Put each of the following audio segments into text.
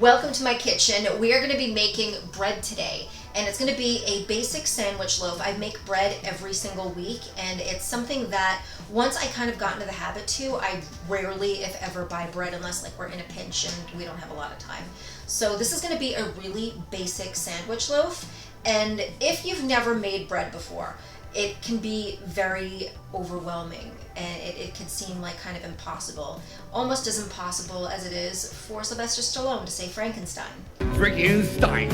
Welcome to my kitchen. We are going to be making bread today, and it's going to be a basic sandwich loaf. I make bread every single week, and it's something that once I kind of got into the habit to, I rarely, if ever, buy bread unless like we're in a pinch and we don't have a lot of time. So this is going to be a really basic sandwich loaf, and if you've never made bread before, it can be very overwhelming, and it can seem like kind of impossible. Almost as impossible as it is for Sylvester Stallone to say Frankenstein. Frankenstein.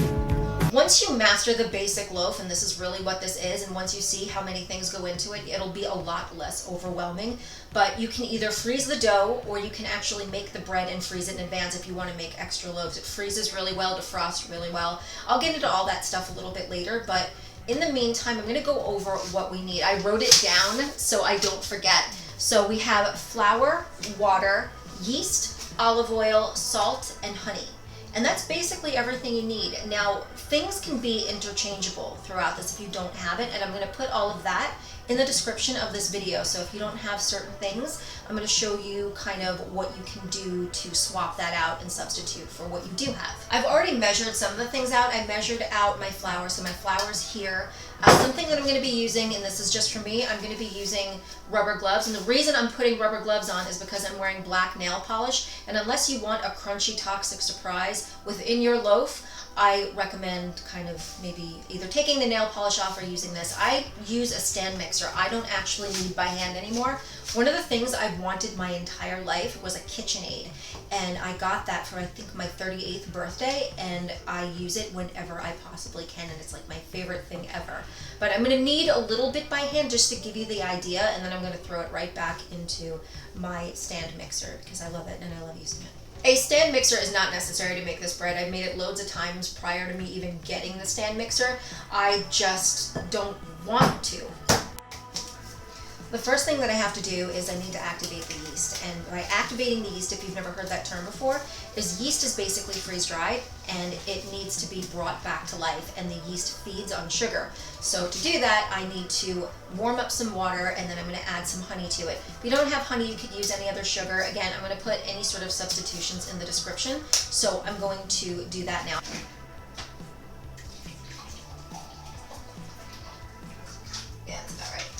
Once you master the basic loaf, and this is really what this is, and once you see how many things go into it, it'll be a lot less overwhelming. But you can either freeze the dough, or you can actually make the bread and freeze it in advance if you want to make extra loaves. It freezes really well, defrosts really well. I'll get into all that stuff a little bit later, but in the meantime, I'm going to go over what we need. I wrote it down so I don't forget. So we have flour, water, yeast, olive oil, salt, and honey. And that's basically everything you need. Now, things can be interchangeable throughout this if you don't have it, and I'm going to put all of that in the description of this video. So if you don't have certain things, I'm going to show you kind of what you can do to swap that out and substitute for what you do have. I've already measured some of the things out. I measured out my flour, so my flour's here. Something that I'm going to be using, and this is just for me, I'm going to be using rubber gloves. And the reason I'm putting rubber gloves on is because I'm wearing black nail polish. And unless you want a crunchy, toxic surprise within your loaf, I recommend kind of maybe either taking the nail polish off or using this. I use a stand mixer. I don't actually knead by hand anymore. One of the things I've wanted my entire life was a KitchenAid, and I got that for I think my 38th birthday, and I use it whenever I possibly can, and it's like my favorite thing ever. But I'm going to knead a little bit by hand just to give you the idea, and then I'm going to throw it right back into my stand mixer because I love it and I love using it. A stand mixer is not necessary to make this bread. I've made it loads of times prior to me even getting the stand mixer. I just don't want to. The first thing that I have to do is I need to activate the yeast. And by activating the yeast, if you've never heard that term before, is yeast is basically freeze-dried and it needs to be brought back to life, and the yeast feeds on sugar. So to do that, I need to warm up some water, and then I'm going to add some honey to it. If you don't have honey, you could use any other sugar. Again, I'm going to put any sort of substitutions in the description, so I'm going to do that now. Yeah, that's about right.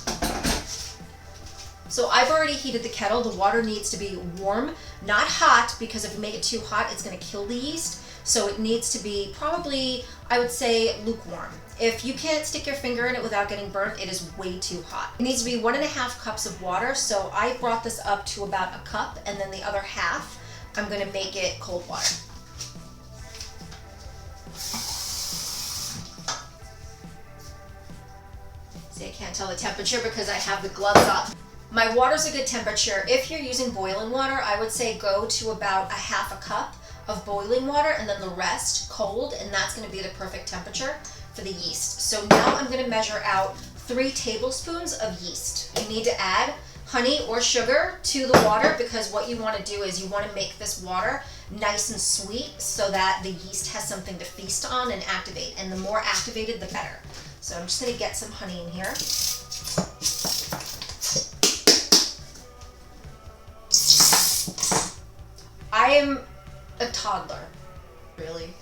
So I've already heated the kettle. The water needs to be warm, not hot, because if you make it too hot, it's going to kill the yeast. So it needs to be probably, I would say, lukewarm. If you can't stick your finger in it without getting burnt, it is way too hot. It needs to be 1.5 cups of water. So I brought this up to about a cup, and then the other half, I'm going to make it cold water. See, I can't tell the temperature because I have the gloves on. My water's a good temperature. If you're using boiling water, I would say go to about 1/2 cup of boiling water, and then the rest cold, and that's going to be the perfect temperature for the yeast. So now I'm going to measure out 3 tablespoons of yeast. You need to add honey or sugar to the water, because what you want to do is you want to make this water nice and sweet so that the yeast has something to feast on and activate, and the more activated the better. So I'm just going to get some honey in here. I am a toddler, really.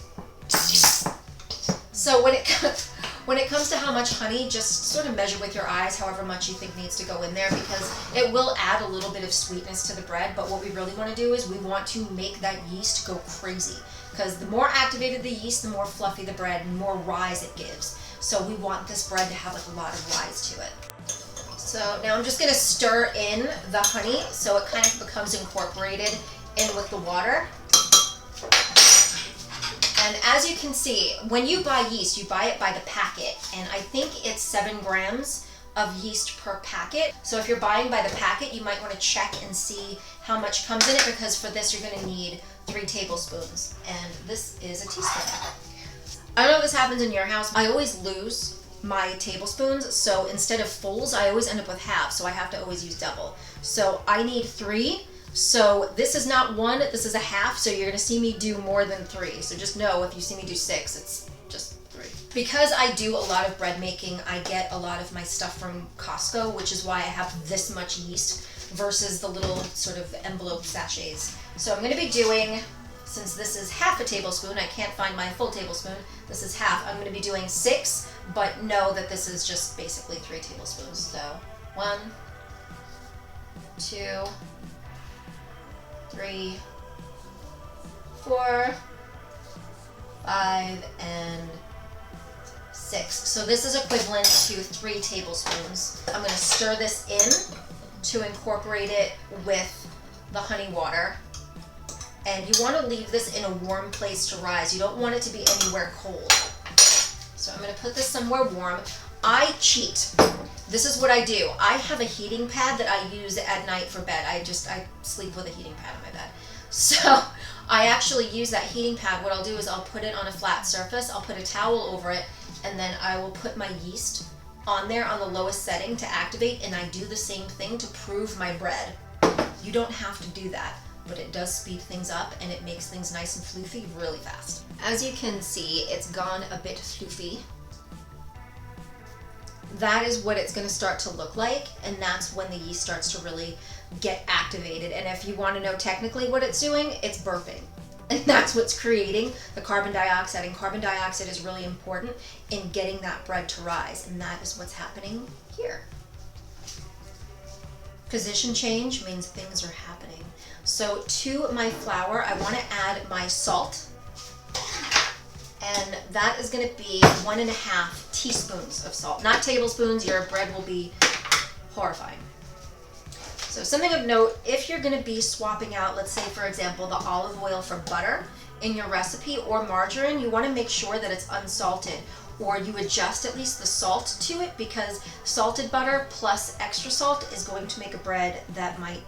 So when it comes to how much honey, just sort of measure with your eyes however much you think needs to go in there, because it will add a little bit of sweetness to the bread. But what we really want to do is we want to make that yeast go crazy, because the more activated the yeast, the more fluffy the bread and more rise it gives. So we want this bread to have like a lot of rise to it. So now I'm just going to stir in the honey so it kind of becomes incorporated in with the water. And as you can see, when you buy yeast, you buy it by the packet, and I think it's 7 grams of yeast per packet. So if you're buying by the packet, you might want to check and see how much comes in it, because for this you're going to need 3 tablespoons, and this is a teaspoon. I don't know if this happens in your house. I always lose my tablespoons, so instead of fulls, I always end up with halves, so I have to always use double. So I need 3. So this is not 1, this is a half, so you're going to see me do more than 3. So just know if you see me do 6, it's just 3. Because I do a lot of bread making, I get a lot of my stuff from Costco, which is why I have this much yeast versus the little sort of envelope sachets. So I'm going to be doing since this is half a tablespoon, I can't find my full tablespoon, this is half, I'm going to be doing 6, but know that this is just basically 3 tablespoons. So 1, 2, 3, 4, 5, and 6. So this is equivalent to 3 tablespoons. I'm going to stir this in to incorporate it with the honey water. And you want to leave this in a warm place to rise. You don't want it to be anywhere cold. So I'm going to put this somewhere warm. I cheat. This is what I do. I have a heating pad that I use at night for bed. I sleep with a heating pad on my bed. So I actually use that heating pad. What I'll do is I'll put it on a flat surface. I'll put a towel over it, and then I will put my yeast on there on the lowest setting to activate, and I do the same thing to prove my bread. You don't have to do that, but it does speed things up and it makes things nice and floofy really fast. As you can see, it's gone a bit floofy. That is what it's going to start to look like, and that's when the yeast starts to really get activated. And if you want to know technically what it's doing, it's burping. And that's what's creating the carbon dioxide. And carbon dioxide is really important in getting that bread to rise. And that is what's happening here. Position change means things are happening. So to my flour, I want to add my salt. And that is going to be 1.5 teaspoons of salt. Not tablespoons, your bread will be horrifying. So something of note, if you're going to be swapping out, let's say for example, the olive oil for butter in your recipe or margarine, you want to make sure that it's unsalted, or you adjust at least the salt to it, because salted butter plus extra salt is going to make a bread that might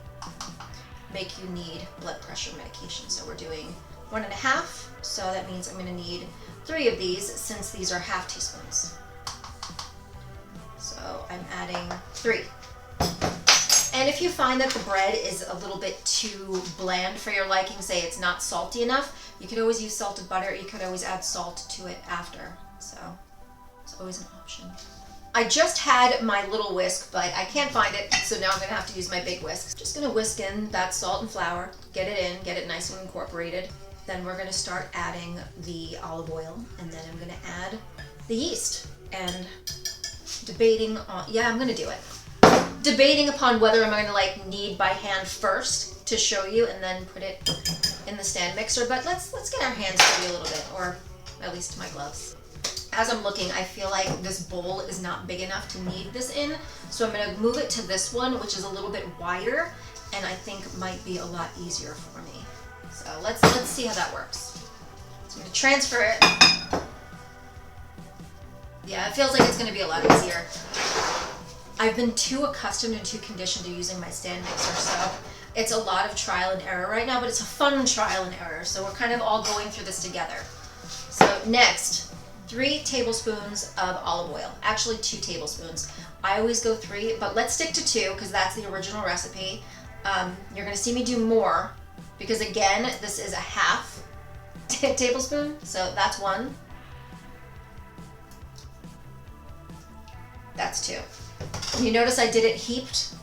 make you need blood pressure medication. So we're doing 1.5, so that means I'm going to need 3 of these since these are half teaspoons. So I'm adding 3. And if you find that the bread is a little bit too bland for your liking, say it's not salty enough, you could always use salted butter. You could always add salt to it after. So it's always an option. I just had my little whisk, but I can't find it, so now I'm going to have to use my big whisk. Just going to whisk in that salt and flour, get it in, get it nice and incorporated. Then we're going to start adding the olive oil, and then I'm going to add the yeast. And debating on, yeah, I'm going to do it. Debating upon whether I'm going to like knead by hand first to show you and then put it in the stand mixer, but let's get our hands dirty a little bit, or at least my gloves. As I'm looking, I feel like this bowl is not big enough to knead this in, so I'm going to move it to this one, which is a little bit wider and I think might be a lot easier for me. So let's see how that works. So I'm going to transfer it. Yeah, it feels like it's going to be a lot easier. I've been too accustomed and too conditioned to using my stand mixer, so it's a lot of trial and error right now, but it's a fun trial and error, so we're kind of all going through this together. So next, 3 tablespoons of olive oil. Actually 2 tablespoons. I always go 3, but let's stick to 2 because that's the original recipe. You're going to see me do more because again, this is a half tablespoon, so that's 1. That's 2. You notice I did it heaped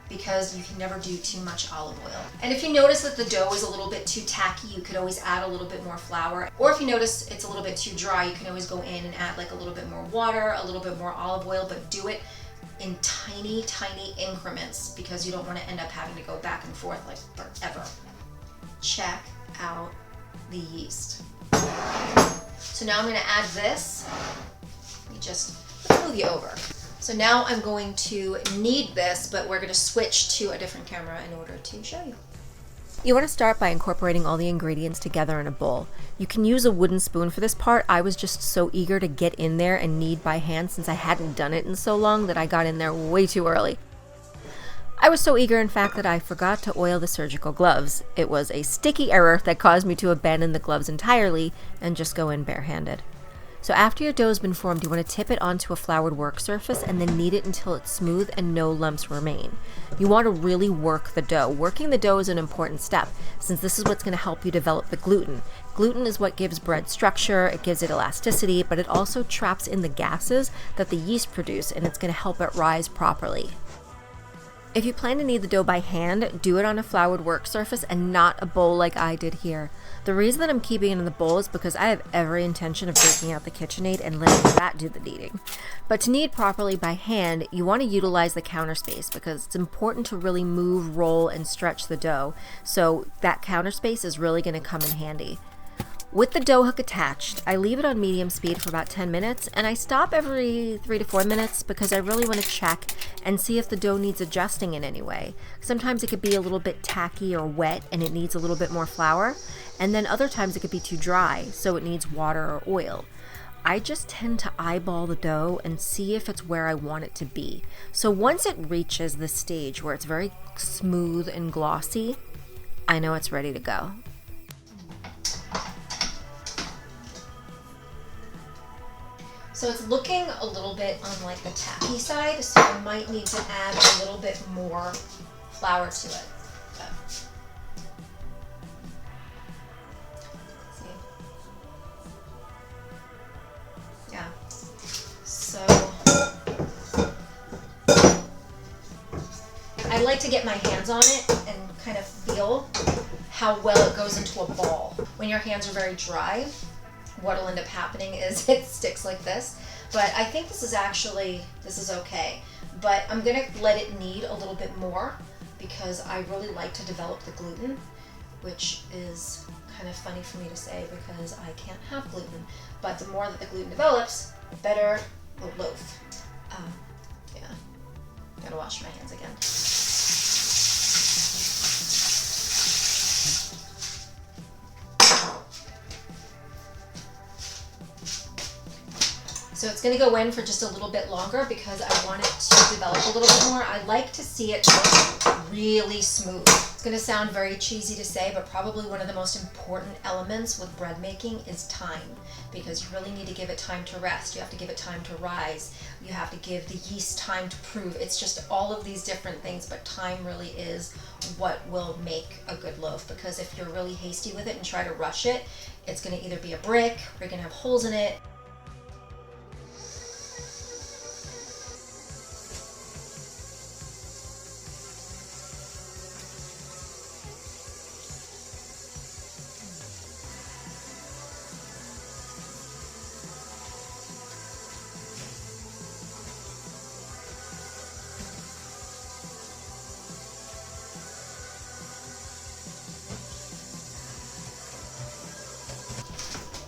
because you can never do too much olive oil. And if you notice that the dough is a little bit too tacky, you could always add a little bit more flour. Or if you notice it's a little bit too dry, you can always go in and add like a little bit more water, a little bit more olive oil, but do it in tiny, tiny increments because you don't want to end up having to go back and forth like forever. Check out the yeast. So now I'm going to add this. Let me just move you over. So now I'm going to knead this, but we're going to switch to a different camera in order to show you. You want to start by incorporating all the ingredients together in a bowl. You can use a wooden spoon for this part. I was just so eager to get in there and knead by hand since I hadn't done it in so long that I got in there way too early. I was so eager, in fact, that I forgot to oil the surgical gloves. It was a sticky error that caused me to abandon the gloves entirely and just go in barehanded. So after your dough has been formed, you want to tip it onto a floured work surface and then knead it until it's smooth and no lumps remain. You want to really work the dough. Working the dough is an important step, since this is what's going to help you develop the gluten. Gluten is what gives bread structure, it gives it elasticity, but it also traps in the gases that the yeast produce, and it's going to help it rise properly. If you plan to knead the dough by hand, do it on a floured work surface and not a bowl like I did here. The reason that I'm keeping it in the bowl is because I have every intention of breaking out the KitchenAid and letting that do the kneading. But to knead properly by hand, you want to utilize the counter space because it's important to really move, roll, and stretch the dough. So that counter space is really going to come in handy. With the dough hook attached, I leave it on medium speed for about 10 minutes, and I stop every 3 to 4 minutes because I really want to check and see if the dough needs adjusting in any way. Sometimes it could be a little bit tacky or wet and it needs a little bit more flour, and then other times it could be too dry, so it needs water or oil. I just tend to eyeball the dough and see if it's where I want it to be. So once it reaches the stage where it's very smooth and glossy, I know it's ready to go. So it's looking a little bit on like the tacky side, so I might need to add a little bit more flour to it. See? Yeah. So I like to get my hands on it and kind of feel how well it goes into a ball. When your hands are very dry, what'll end up happening is it sticks like this. But I think this is okay. But I'm gonna let it knead a little bit more because I really like to develop the gluten, which is kind of funny for me to say because I can't have gluten. But the more that the gluten develops, the better the loaf. Yeah, gotta wash my hands again. So it's going to go in for just a little bit longer because I want it to develop a little bit more. I like to see it look really smooth. It's going to sound very cheesy to say, but probably one of the most important elements with bread making is time, because you really need to give it time to rest. You have to give it time to rise. You have to give the yeast time to prove. It's just all of these different things, but time really is what will make a good loaf, because if you're really hasty with it and try to rush it, it's going to either be a brick or you're going to have holes in it.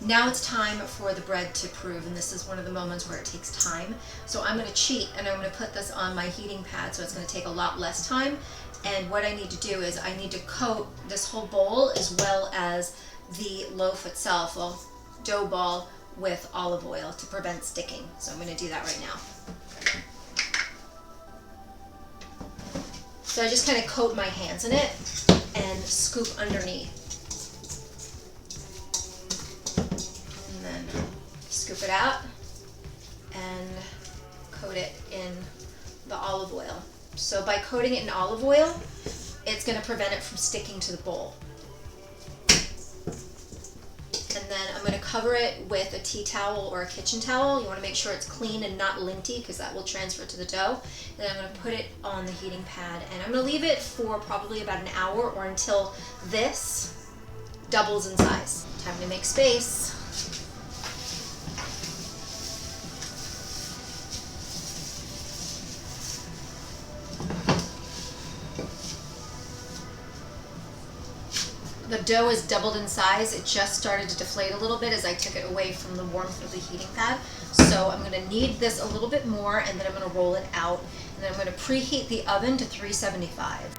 Now it's time for the bread to prove, and this is one of the moments where it takes time. So I'm going to cheat and I'm going to put this on my heating pad, so it's going to take a lot less time. And what I need to do is I need to coat this whole bowl as well as the loaf itself, well, dough ball, with olive oil to prevent sticking. So I'm going to do that right now. So I just kind of coat my hands in it and scoop underneath. And then scoop it out and coat it in the olive oil. So by coating it in olive oil, it's going to prevent it from sticking to the bowl. And then I'm going to cover it with a tea towel or a kitchen towel. You want to make sure it's clean and not linty because that will transfer to the dough. Then I'm going to put it on the heating pad and I'm going to leave it for probably about an hour or until this doubles in size. Time to make space. The dough is doubled in size. It just started to deflate a little bit as I took it away from the warmth of the heating pad. So I'm going to knead this a little bit more and then I'm going to roll it out. And then I'm going to preheat the oven to 375.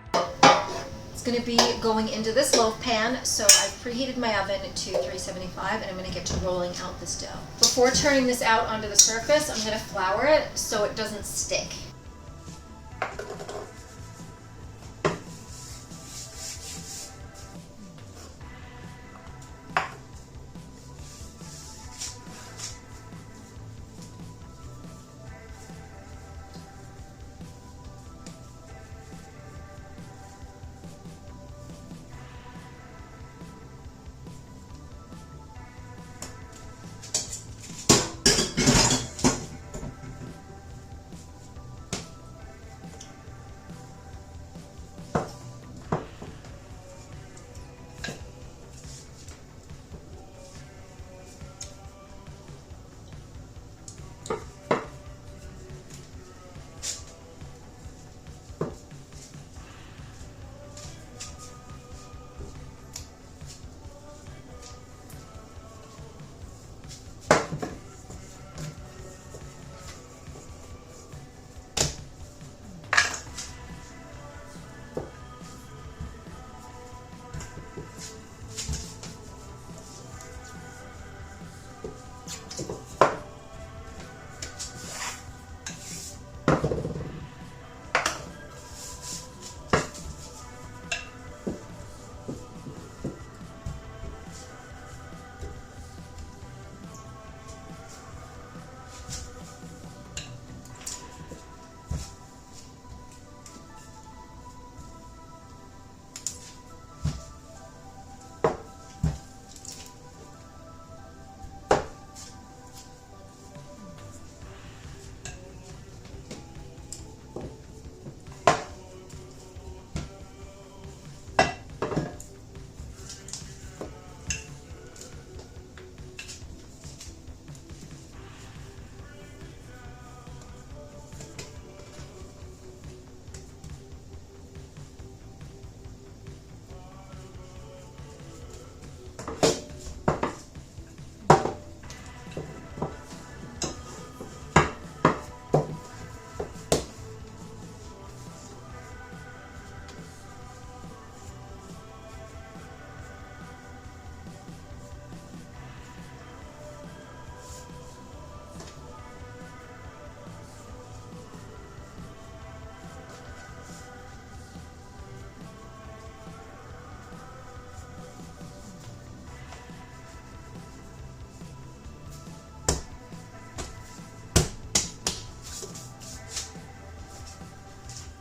It's going to be going into this loaf pan, so I've preheated my oven to 375 and I'm going to get to rolling out this dough. Before turning this out onto the surface, I'm going to flour it so it doesn't stick.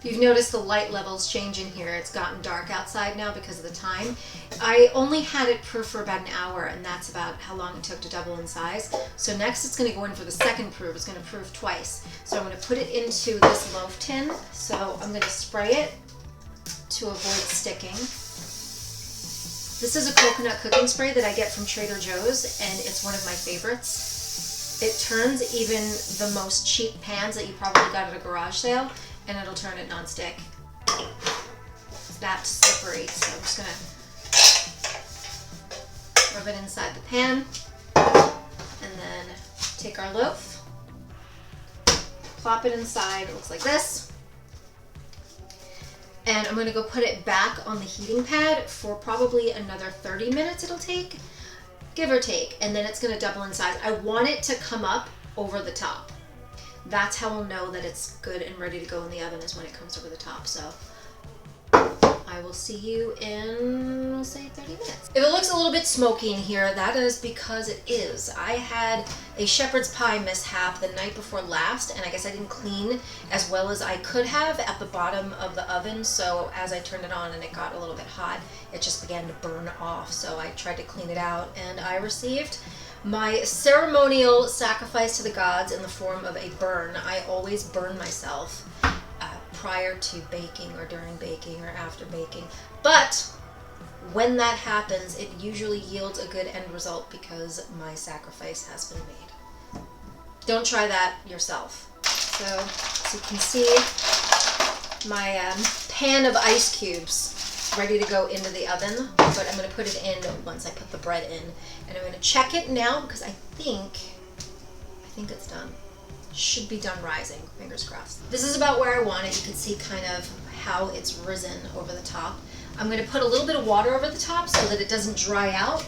If you've noticed the light levels change in here, it's gotten dark outside now because of the time. I only had it proof for about an hour, and that's about how long it took to double in size. So next it's going to go in for the second proof. It's going to proof twice. So I'm going to put it into this loaf tin. So I'm going to spray it to avoid sticking. This is a coconut cooking spray that I get from Trader Joe's, and it's one of my favorites. It turns even the most cheap pans that you probably got at a garage sale, and it'll turn it non-stick. It's that slippery, so I'm just gonna rub it inside the pan, and then take our loaf, plop it inside. It looks like this. And I'm gonna go put it back on the heating pad for probably another 30 minutes it'll take, give or take, and then it's gonna double in size. I want it to come up over the top. That's how we'll know that it's good and ready to go in the oven, is when it comes over the top. So I will see you in, we'll say 30 minutes. If it looks a little bit smoky in here, that is because it is. I had a shepherd's pie mishap the night before last, and I guess I didn't clean as well as I could have at the bottom of the oven. So as I turned it on and it got a little bit hot, it just began to burn off. So I tried to clean it out, and I received my ceremonial sacrifice to the gods in the form of a burn. I always burn myself prior to baking or during baking or after baking. But when that happens, it usually yields a good end result because my sacrifice has been made. Don't try that yourself. So, as you can see, my pan of ice cubes ready to go into the oven, but I'm going to put it in once I put the bread in. And I'm going to check it now because I think it's done. Should be done rising, fingers crossed. This is about where I want it. You can see kind of how it's risen over the top. I'm going to put a little bit of water over the top so that it doesn't dry out.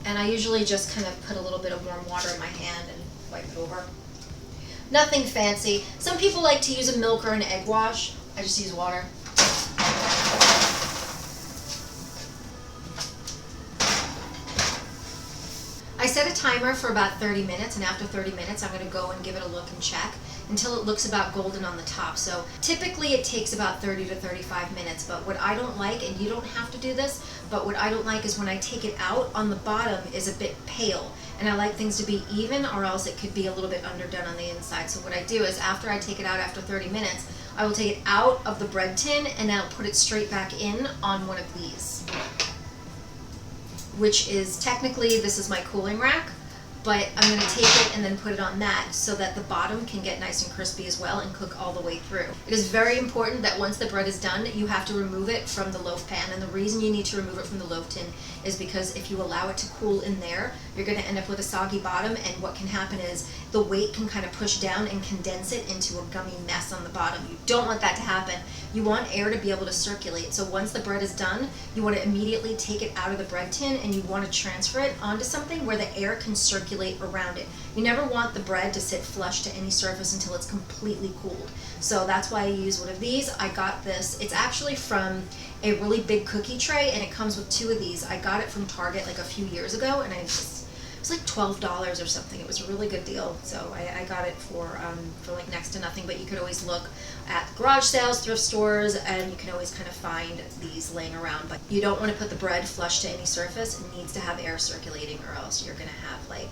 And I usually just kind of put a little bit of warm water in my hand and wipe it over. Nothing fancy. Some people like to use a milk or an egg wash. I just use water. I set a timer for about 30 minutes, and after 30 minutes I'm going to go and give it a look and check until it looks about golden on the top. So typically it takes about 30 to 35 minutes, but what I don't like, and you don't have to do this, but what I don't like is when I take it out, on the bottom is a bit pale, and I like things to be even, or else it could be a little bit underdone on the inside. So what I do is after I take it out after 30 minutes, I will take it out of the bread tin and I'll put it straight back in on one of these, which is technically, this is my cooling rack, but I'm going to take it and then put it on that so that the bottom can get nice and crispy as well and cook all the way through. It is very important that once the bread is done, you have to remove it from the loaf pan, and the reason you need to remove it from the loaf tin is because if you allow it to cool in there, you're going to end up with a soggy bottom, and what can happen is the weight can kind of push down and condense it into a gummy mess on the bottom. You don't want that to happen. You want air to be able to circulate. So once the bread is done, you want to immediately take it out of the bread tin and you want to transfer it onto something where the air can circulate around it. You never want the bread to sit flush to any surface until it's completely cooled. So that's why I use one of these. I got this. It's actually from a really big cookie tray, and it comes with two of these. I got it from Target like a few years ago, and it was like $12 or something. It was a really good deal. So I got it for like next to nothing, but you could always look at garage sales, thrift stores, and you can always kind of find these laying around. But you don't want to put the bread flush to any surface. It needs to have air circulating, or else you're going to have like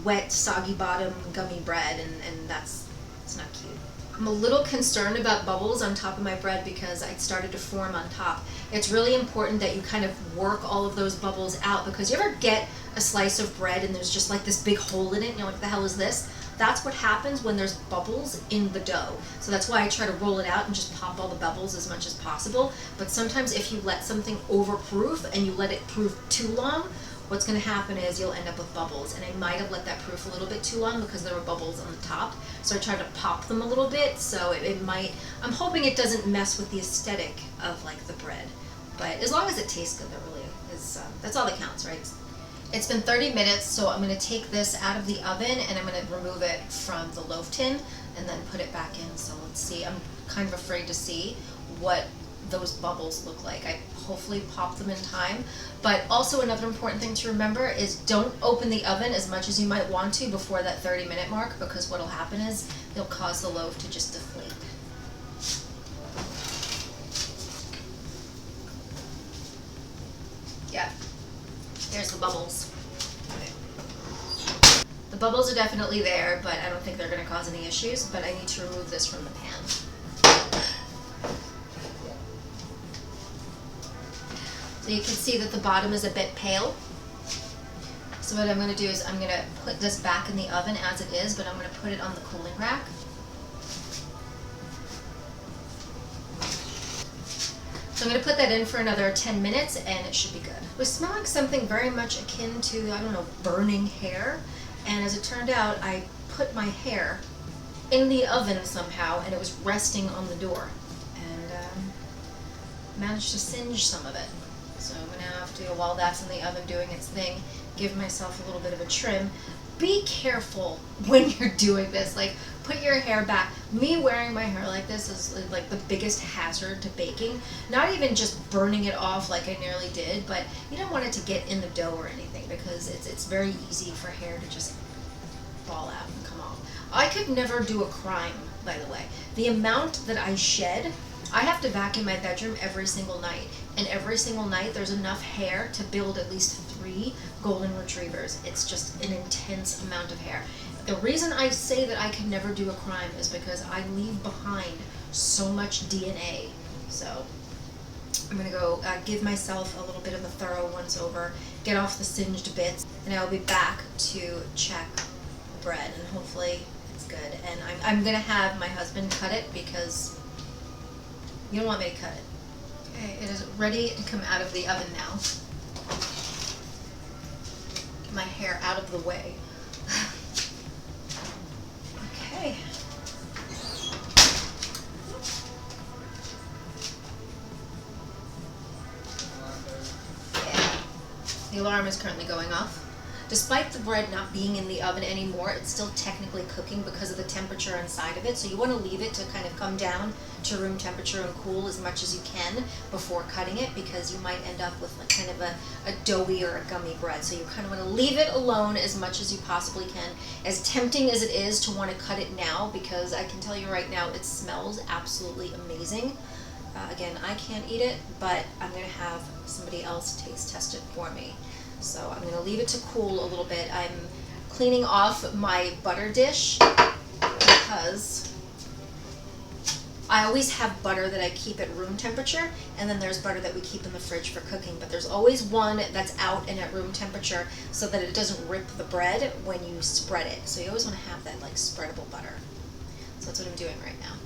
wet, soggy bottom, gummy bread, and it's not cute. I'm a little concerned about bubbles on top of my bread because it started to form on top. It's really important that you kind of work all of those bubbles out, because you ever get a slice of bread and there's just like this big hole in it, and you're like, what the hell is this? That's what happens when there's bubbles in the dough. So that's why I try to roll it out and just pop all the bubbles as much as possible. But sometimes if you let something overproof and you let it proof too long, what's going to happen is you'll end up with bubbles. And I might have let that proof a little bit too long because there were bubbles on the top. So I tried to pop them a little bit, so it might, I'm hoping it doesn't mess with the aesthetic of like the bread. But as long as it tastes good, that really is, that's all that counts, right? It's been 30 minutes, so I'm going to take this out of the oven and I'm going to remove it from the loaf tin and then put it back in. So let's see, I'm kind of afraid to see what those bubbles look like. I hopefully pop them in time. But also another important thing to remember is don't open the oven as much as you might want to before that 30-minute mark, because what will happen is it'll cause the loaf to just deflate. bubbles. The bubbles are definitely there, but I don't think they're going to cause any issues, but I need to remove this from the pan. So you can see that the bottom is a bit pale. So what I'm going to do is I'm going to put this back in the oven as it is, but I'm going to put it on the cooling rack. So I'm going to put that in for another 10 minutes and it should be good. It was smelling something very much akin to, I don't know, burning hair. And as it turned out, I put my hair in the oven somehow and it was resting on the door. And managed to singe some of it. So I'm going to have to, while that's in the oven doing its thing, give myself a little bit of a trim. Be careful when you're doing this. Like, put your hair back. Me wearing my hair like this is like the biggest hazard to baking. Not even just burning it off like I nearly did, but you don't want it to get in the dough or anything because it's very easy for hair to just fall out and come off. I could never do a crime, by the way. The amount that I shed, I have to vacuum my bedroom every single night. And every single night there's enough hair to build at least 3 golden retrievers. It's just an intense amount of hair. The reason I say that I can never do a crime is because I leave behind so much DNA. So I'm going to go give myself a little bit of a thorough once over, get off the singed bits, and I'll be back to check the bread, and hopefully it's good. And I'm going to have my husband cut it because you don't want me to cut it. Okay, it is ready to come out of the oven now. Get my hair out of the way. Okay. Yeah. The alarm is currently going off. Despite the bread not being in the oven anymore, it's still technically cooking because of the temperature inside of it. So you want to leave it to kind of come down to room temperature and cool as much as you can before cutting it, because you might end up with like kind of a doughy or a gummy bread. So you kind of want to leave it alone as much as you possibly can. As tempting as it is to want to cut it now, because I can tell you right now, it smells absolutely amazing. Again, I can't eat it, but I'm going to have somebody else taste test it for me. So I'm going to leave it to cool a little bit. I'm cleaning off my butter dish because I always have butter that I keep at room temperature, and then there's butter that we keep in the fridge for cooking. But there's always one that's out and at room temperature so that it doesn't rip the bread when you spread it. So you always want to have that like spreadable butter. So that's what I'm doing right now.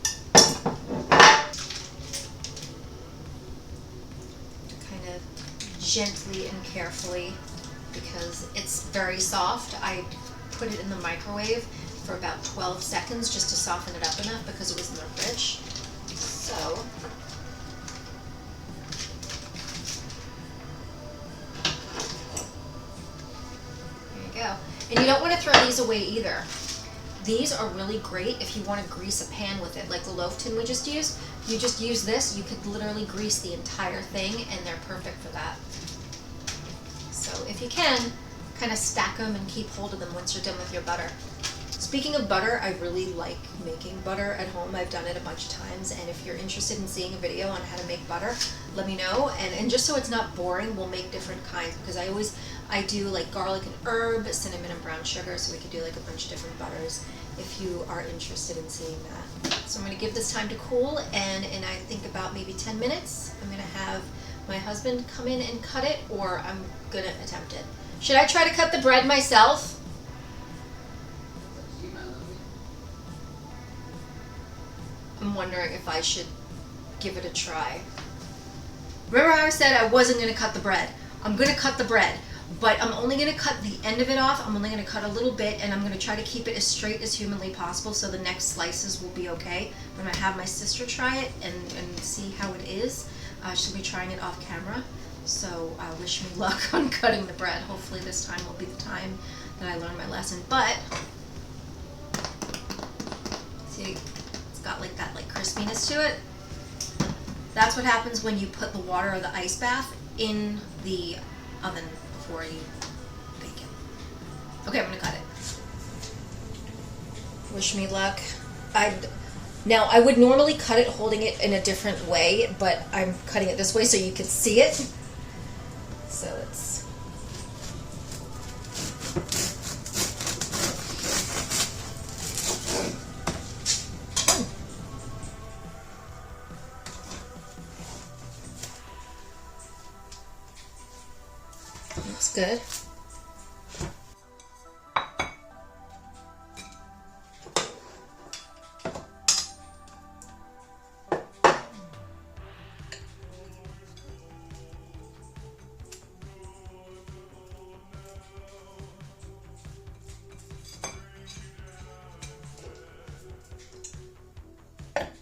Kind of gently and carefully, because it's very soft. I put it in the microwave for about 12 seconds just to soften it up enough because it was in the fridge. So there you go. And you don't want to throw these away either. These are really great if you want to grease a pan with it, like the loaf tin we just used. You just use this, you could literally grease the entire thing, and they're perfect for that. So if you can, kind of stack them and keep hold of them once you're done with your butter. Speaking of butter, I really like making butter at home. I've done it a bunch of times, and if you're interested in seeing a video on how to make butter, let me know. And just so it's not boring, we'll make different kinds, because I do like garlic and herb, cinnamon and brown sugar, so we could do like a bunch of different butters if you are interested in seeing that. So I'm going to give this time to cool, and in I think about maybe 10 minutes, I'm going to have my husband come in and cut it, or I'm going to attempt it. Should I try to cut the bread myself? I'm wondering if I should give it a try. Remember how I said I wasn't going to cut the bread? I'm going to cut the bread, but I'm only going to cut the end of it off. I'm only going to cut a little bit, and I'm going to try to keep it as straight as humanly possible so the next slices will be okay. I'm going to have my sister try it and see how it is. She'll be trying it off camera, so wish me luck on cutting the bread. Hopefully this time will be the time that I learn my lesson. But see, it's got like that like crispiness to it. That's what happens when you put the water or the ice bath in the oven before you bake it. Okay, I'm gonna cut it. Wish me luck. Now, I would normally cut it holding it in a different way, but I'm cutting it this way so you can see it. So it's good.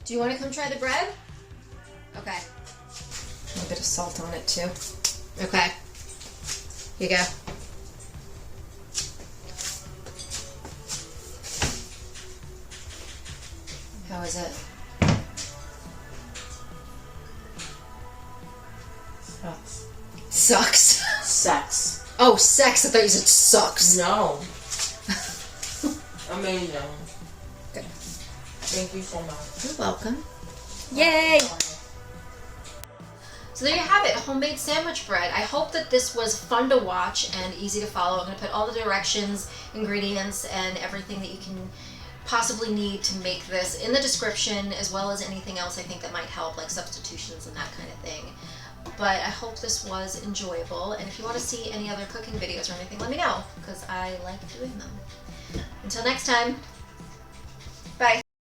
Do you want to come try the bread? Okay. A bit of salt on it too. Okay. Here you go. How is it? Sucks. Sucks. Sex. Oh, sex. I thought you said sucks. No. Amazing. Good. Thank you so much. You're welcome. Yay! So there you have it, homemade sandwich bread. I hope that this was fun to watch and easy to follow. I'm going to put all the directions, ingredients, and everything that you can possibly need to make this in the description, as well as anything else I think that might help, like substitutions and that kind of thing. But I hope this was enjoyable, and if you want to see any other cooking videos or anything, let me know, because I like doing them. Until next time.